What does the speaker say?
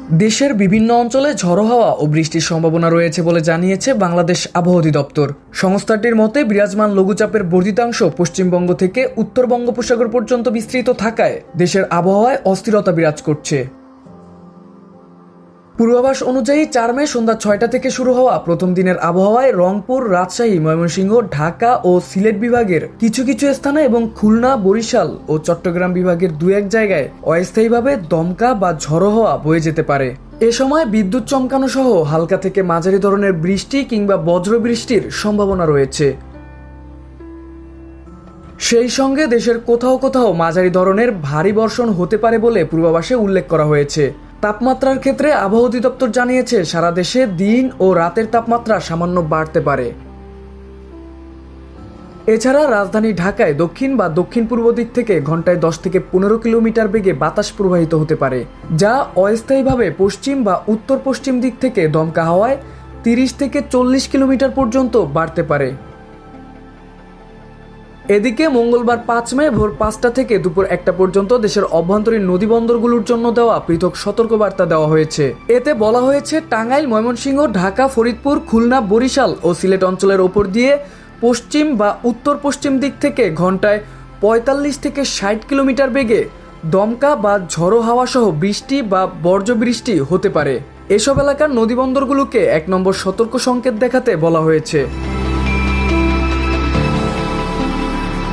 দেশের বিভিন্ন অঞ্চলে ঝড়ো হাওয়া ও বৃষ্টির সম্ভাবনা রয়েছে বলে জানিয়েছে বাংলাদেশ আবহাওয়া অধিদপ্তর। সংস্থাটির মতে বিরাজমান লঘুচাপের বর্ধিতাংশ পশ্চিমবঙ্গ থেকে উত্তর বঙ্গোপসাগর পর্যন্ত বিস্তৃত থাকায় দেশের আবহাওয়ায় অস্থিরতা বিরাজ করছে। পূর্বাভাস অনুযায়ী 4 মে সন্ধ্যা 6টা থেকে শুরু হওয়া প্রথম দিনের আবহাওয়ায় রংপুর, রাজশাহী, ময়মনসিংহ, ঢাকা ও সিলেট বিভাগের কিছু কিছু স্থানে এবং খুলনা, বরিশাল ও চট্টগ্রাম বিভাগের 2-1 জায়গায় অস্থায়ীভাবে দমকা বা ঝড়ো হাওয়া বয়ে যেতে পারে। এ সময় বিদ্যুৎ চমকানো সহ হালকা থেকে মাঝারি ধরনের বৃষ্টি কিংবা বজ্রবৃষ্টির সম্ভাবনা রয়েছে। সেই সঙ্গে দেশের কোথাও কোথাও মাঝারি ধরনের ভারী বর্ষণ হতে পারে বলে পূর্বাভাসে উল্লেখ করা হয়েছে। তাপমাত্রার ক্ষেত্রে আবহাওয়া অধিদপ্তর জানিয়েছে সারা দেশে দিন ও রাতের তাপমাত্রা সামান্য বাড়তে পারে। এছাড়া রাজধানী ঢাকায় দক্ষিণ বা দক্ষিণ পূর্ব দিক থেকে ঘন্টায় 10 থেকে 15 কিলোমিটার বেগে বাতাস প্রবাহিত হতে পারে, যা অস্থায়ীভাবে পশ্চিম বা উত্তর পশ্চিম দিক থেকে দমকা হাওয়ায় 30 থেকে 40 কিলোমিটার পর্যন্ত বাড়তে পারে। এদিকে মঙ্গলবার 5 মে ভোর 5টা থেকে দুপুর 1টা পর্যন্ত দেশের অভ্যন্তরীণ নদীবন্দরগুলোর জন্য দেওয়া পৃথক সতর্কবার্তা দেওয়া হয়েছে। এতে বলা হয়েছে টাঙ্গাইল, ময়মনসিংহ, ঢাকা, ফরিদপুর, খুলনা, বরিশাল ও সিলেট অঞ্চলের ওপর দিয়ে পশ্চিম বা উত্তর পশ্চিম দিক থেকে ঘন্টায় 45 থেকে 60 কিলোমিটার বেগে দমকা বা ঝড়ো হাওয়া সহ বৃষ্টি বা বজ্রবৃষ্টি হতে পারে। এসব এলাকার নদীবন্দরগুলোকে 1 নম্বর সতর্ক সংকেত দেখাতে বলা হয়েছে।